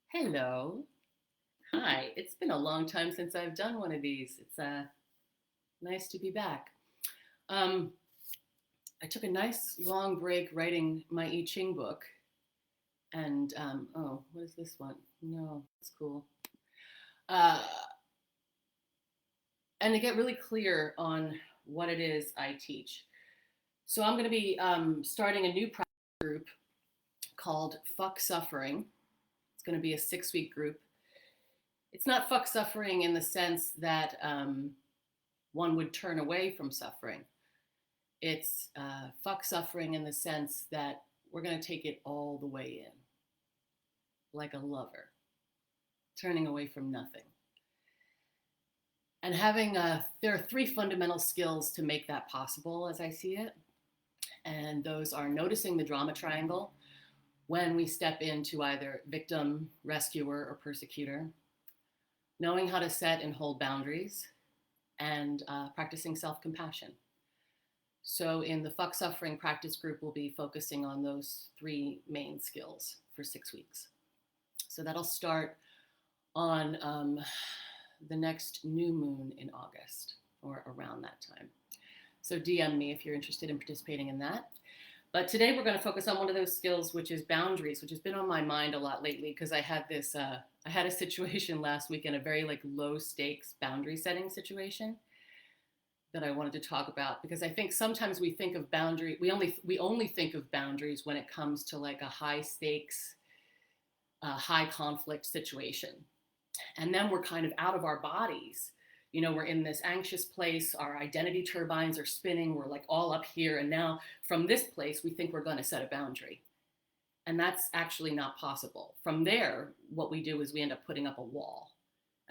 Hello. Hi. It's been a long time since I've done one of these. It's nice to be back. Um, I took a nice long break writing my I Ching book. And oh, what is this one? No, that's cool. Uh, and to get really clear on what it is I teach. So I'm going to be starting a new practice group called Fuck Suffering. It's going to be a 6-week group. It's not fuck suffering in the sense that one would turn away from suffering. It's fuck suffering in the sense that we're going to take it all the way in, like a lover, turning away from nothing. And there are 3 fundamental skills to make that possible, as I see it. And those are noticing the drama triangle when we step into either victim, rescuer, or persecutor, knowing how to set and hold boundaries, and practicing self compassion. So in the Fuck Suffering practice group, we'll be focusing on those 3 main skills for 6 weeks. So that'll start on the next new moon in August or around that time. So DM me if you're interested in participating in that. But today we're going to focus on one of those skills, which is boundaries, which has been on my mind a lot lately because I had a situation last week in a very low stakes boundary setting situation that I wanted to talk about, because I think sometimes we think of we only think of boundaries when it comes to a high stakes, high conflict situation. And then we're kind of out of our bodies. We're in this anxious place, our identity turbines are spinning, we're all up here, and now from this place we think we're going to set a boundary. And that's actually not possible. From there, what we do is we end up putting up a wall,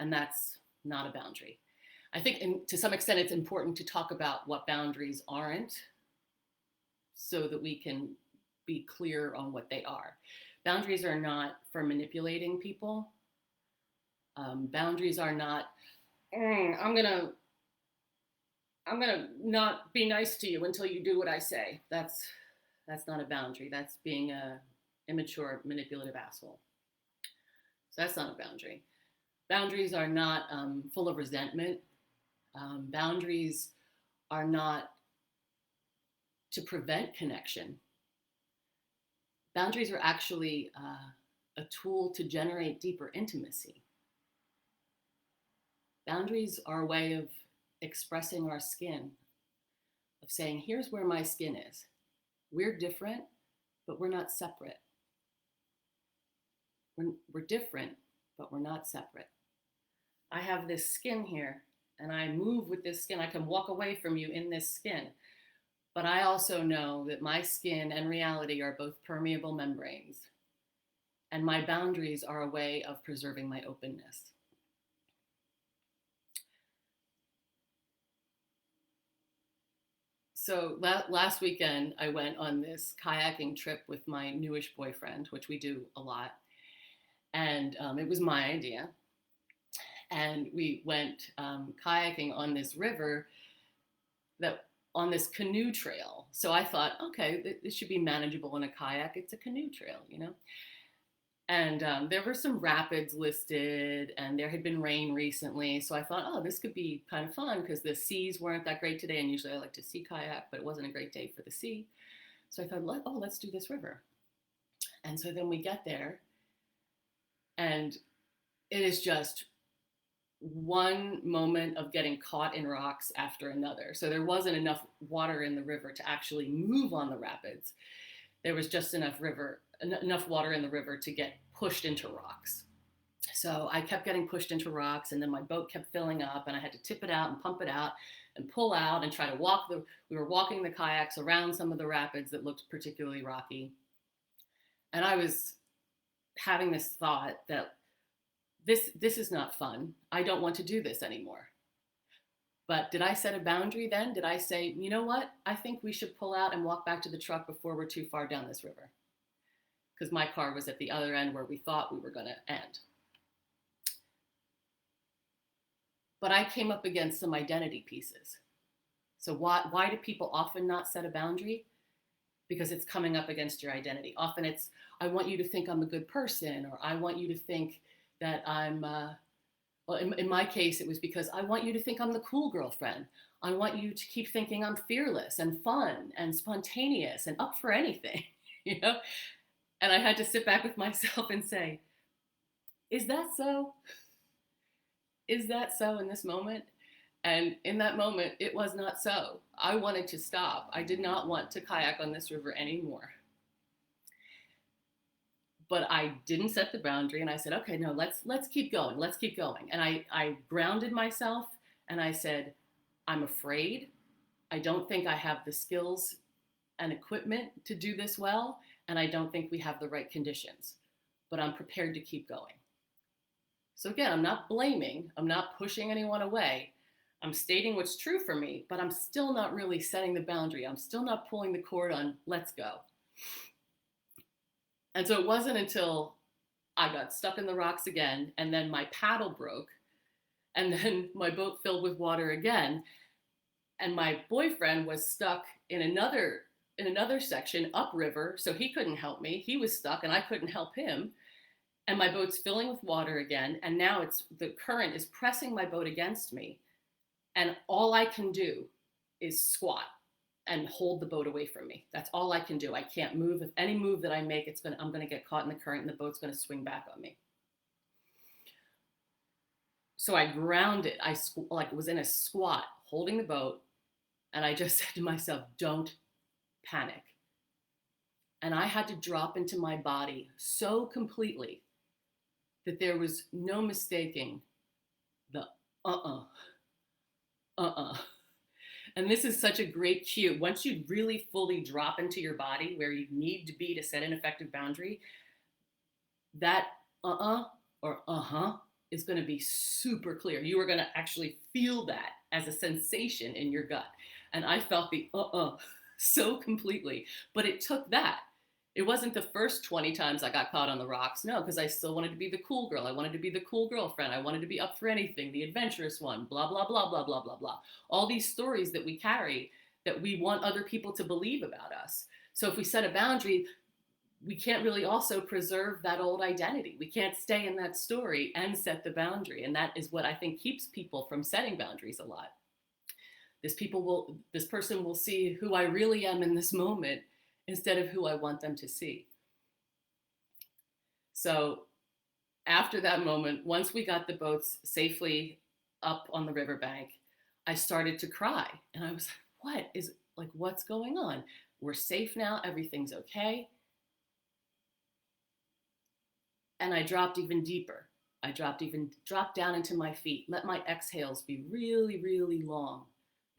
and that's not a boundary. I think to some extent it's important to talk about what boundaries aren't so that we can be clear on what they are. Boundaries are not for manipulating people. Boundaries are not, I'm gonna not be nice to you until you do what I say. That's not a boundary. That's being a immature, manipulative asshole. So that's not a boundary. Boundaries are not full of resentment. Boundaries are not to prevent connection. Boundaries are actually a tool to generate deeper intimacy. Boundaries are a way of expressing our skin, of saying, here's where my skin is. We're different, but we're not separate. We're different, but we're not separate. I have this skin here, and I move with this skin. I can walk away from you in this skin. But I also know that my skin and reality are both permeable membranes. And my boundaries are a way of preserving my openness. So last weekend, I went on this kayaking trip with my newish boyfriend, which we do a lot. And it was my idea. And we went kayaking on this river on this canoe trail. So I thought, okay, this should be manageable in a kayak. It's a canoe trail, And there were some rapids listed, and there had been rain recently. So I thought, oh, this could be kind of fun because the seas weren't that great today. And usually I like to sea kayak, but it wasn't a great day for the sea. So I thought, let's do this river. And so then we get there, and it is just one moment of getting caught in rocks after another. So there wasn't enough water in the river to actually move on the rapids. There was just enough water in the river to get pushed into rocks. So I kept getting pushed into rocks, and then my boat kept filling up, and I had to tip it out and pump it out and pull out and try to we were walking the kayaks around some of the rapids that looked particularly rocky. And I was having this thought that this is not fun. I don't want to do this anymore. But did I set a boundary then? Did I say, you know what? I think we should pull out and walk back to the truck before we're too far down this river? Because my car was at the other end where we thought we were going to end. But I came up against some identity pieces. So why do people often not set a boundary? because it's coming up against your identity. Often it's, I want you to think I'm a good person, or I want you to think that I'm, well, in my case, it was because I want you to think I'm the cool girlfriend. I want you to keep thinking I'm fearless and fun and spontaneous and up for anything, you know? And I had to sit back with myself and say, is that so? Is that so in this moment? And in that moment, it was not so. I wanted to stop. I did not want to kayak on this river anymore. But I didn't set the boundary, and I said, okay, no, let's keep going. Let's keep going. And I grounded myself, and I said, I'm afraid. I don't think I have the skills and equipment to do this well, and I don't think we have the right conditions, but I'm prepared to keep going. So again, I'm not blaming, I'm not pushing anyone away. I'm stating what's true for me, but I'm still not really setting the boundary. I'm still not pulling the cord on let's go. And so it wasn't until I got stuck in the rocks again, and then my paddle broke, and then my boat filled with water again, and my boyfriend was stuck in another section upriver, so he couldn't help me. He was stuck, and I couldn't help him. And my boat's filling with water again, and now the current is pressing my boat against me, and all I can do is squat and hold the boat away from me. That's all I can do. I can't move. If any move that I make, I'm going to get caught in the current, and the boat's going to swing back on me. So I grounded. I was in a squat, holding the boat, and I just said to myself, "Don't panic." And I had to drop into my body so completely that there was no mistaking the And this is such a great cue. Once you really fully drop into your body where you need to be to set an effective boundary, that or is going to be super clear. You are going to actually feel that as a sensation in your gut. And I felt the so completely, but it took that. It wasn't the first 20 times I got caught on the rocks. No, because I still wanted to be the cool girl. I wanted to be the cool girlfriend. I wanted to be up for anything, the adventurous one, blah, blah, blah, blah, blah, blah, blah. All these stories that we carry that we want other people to believe about us. So if we set a boundary, we can't really also preserve that old identity. We can't stay in that story and set the boundary. And that is what I think keeps people from setting boundaries a lot. This person will see who I really am in this moment instead of who I want them to see. So after that moment, once we got the boats safely up on the riverbank, I started to cry. And I was like, what's going on? We're safe now. Everything's okay. And I dropped even deeper. I dropped down into my feet. Let my exhales be really, really long.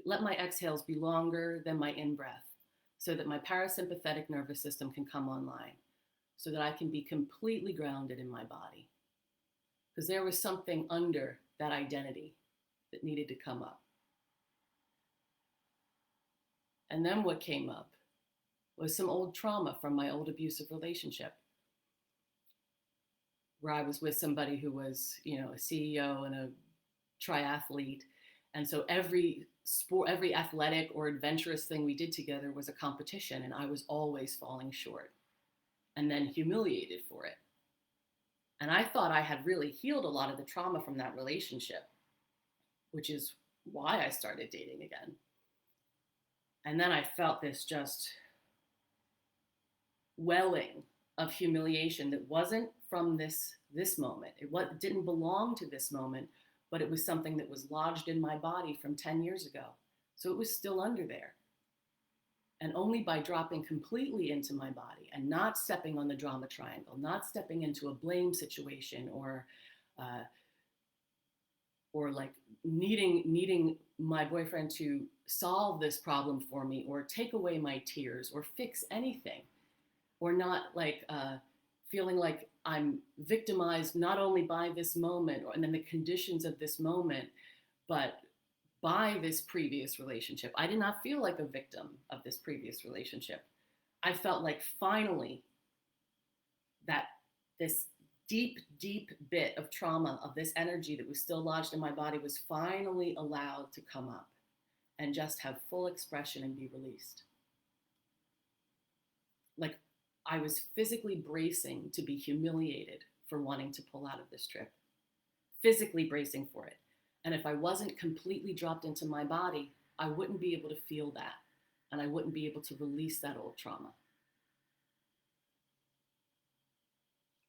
Let my exhales be longer than my in-breath, so that my parasympathetic nervous system can come online, so that I can be completely grounded in my body. Because there was something under that identity that needed to come up. And then what came up was some old trauma from my old abusive relationship, where I was with somebody who was, a CEO and a triathlete. And so every sport, every athletic or adventurous thing we did together was a competition, and I was always falling short and then humiliated for it. And I thought I had really healed a lot of the trauma from that relationship, which is why I started dating again. And then I felt this just welling of humiliation that wasn't from this moment. It didn't belong to this moment, but it was something that was lodged in my body from 10 years ago. So it was still under there. And only by dropping completely into my body and not stepping on the drama triangle, not stepping into a blame situation or like needing my boyfriend to solve this problem for me or take away my tears or fix anything, or not like feeling like I'm victimized not only by this moment and then the conditions of this moment, but by this previous relationship. I did not feel like a victim of this previous relationship. I felt like finally that this deep, deep bit of trauma, of this energy that was still lodged in my body, was finally allowed to come up and just have full expression and be released. like I was physically bracing to be humiliated for wanting to pull out of this trip, physically bracing for it. And if I wasn't completely dropped into my body, I wouldn't be able to feel that. And I wouldn't be able to release that old trauma.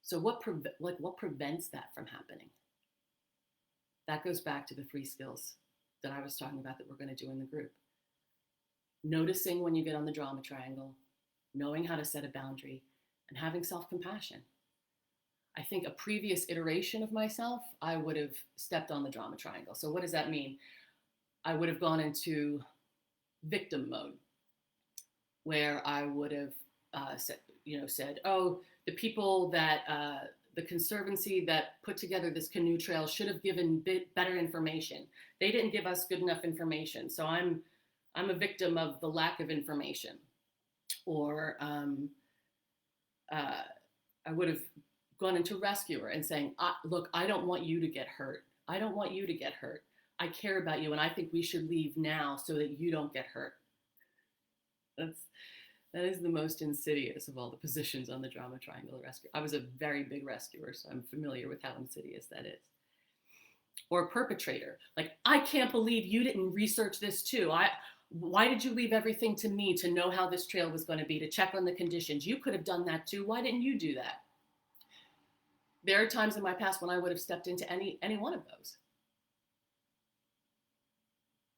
So what prevents that from happening? That goes back to the 3 skills that I was talking about that we're going to do in the group. Noticing when you get on the drama triangle, knowing how to set a boundary, and having self-compassion. I think a previous iteration of myself, I would have stepped on the drama triangle. So what does that mean? I would have gone into victim mode, where I would have said, oh, the people that the Conservancy that put together this canoe trail should have given better information. They didn't give us good enough information, so I'm a victim of the lack of information. Or I would have gone into rescuer and saying, look, I don't want you to get hurt. I don't want you to get hurt. I care about you, and I think we should leave now so that you don't get hurt. That is the most insidious of all the positions on the drama triangle rescue. I was a very big rescuer, so I'm familiar with how insidious that is. Or perpetrator, like, I can't believe you didn't research this too. Why did you leave everything to me to know how this trail was going to be, to check on the conditions? You could have done that too. Why didn't you do that? There are times in my past when I would have stepped into any one of those.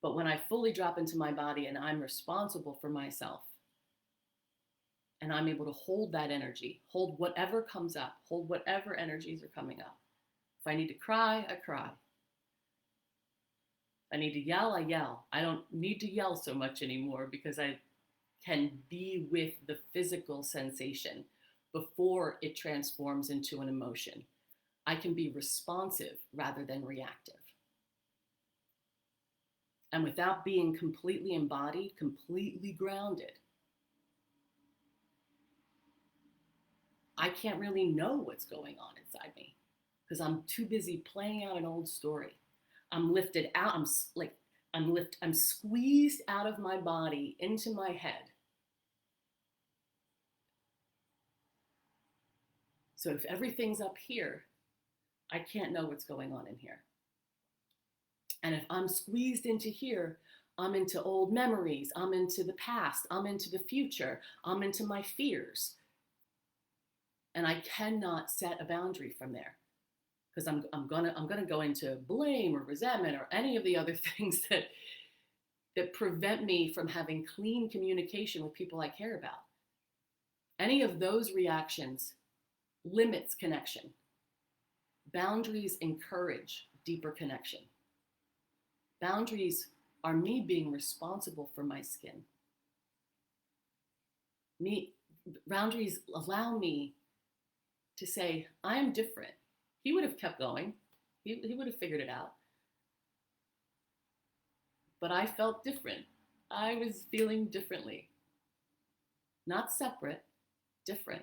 But when I fully drop into my body and I'm responsible for myself, and I'm able to hold that energy, hold whatever comes up, hold whatever energies are coming up. If I need to cry, I cry. If I need to yell, I yell. I don't need to yell so much anymore because I can be with the physical sensation before it transforms into an emotion. I can be responsive rather than reactive. And without being completely embodied, completely grounded, I can't really know what's going on inside me because I'm too busy playing out an old story. I'm lifted out. I'm squeezed out of my body into my head. So if everything's up here, I can't know what's going on in here. And if I'm squeezed into here, I'm into old memories. I'm into the past. I'm into the future. I'm into my fears. And I cannot set a boundary from there because I'm gonna go into blame or resentment or any of the other things that prevent me from having clean communication with people I care about. Any of those reactions limits connection. Boundaries encourage deeper connection. Boundaries are me being responsible for my skin. Boundaries allow me to say, I am different. He would have kept going. He would have figured it out. But I felt different. I was feeling differently. Not separate, different.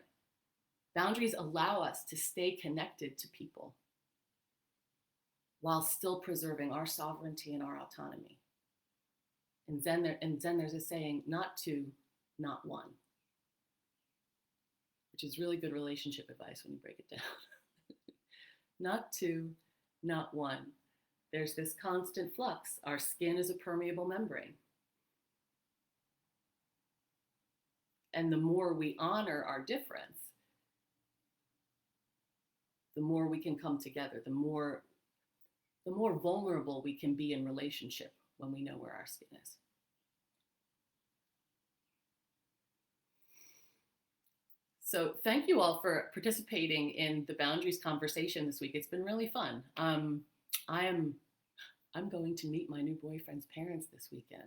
Boundaries allow us to stay connected to people while still preserving our sovereignty and our autonomy. And then there's a saying, not two, not one, which is really good relationship advice when you break it down. Not two, not one. There's this constant flux. Our skin is a permeable membrane. And the more we honor our difference, the more we can come together, the more vulnerable we can be in relationship when we know where our skin is. So thank you all for participating in the boundaries conversation this week. It's been really fun. I'm going to meet my new boyfriend's parents this weekend,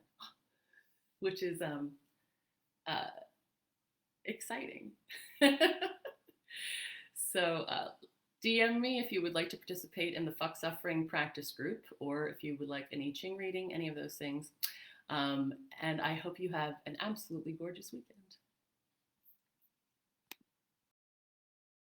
which is exciting. So DM me if you would like to participate in the Fuck Suffering practice group, or if you would like an I Ching reading, any of those things. And I hope you have an absolutely gorgeous weekend.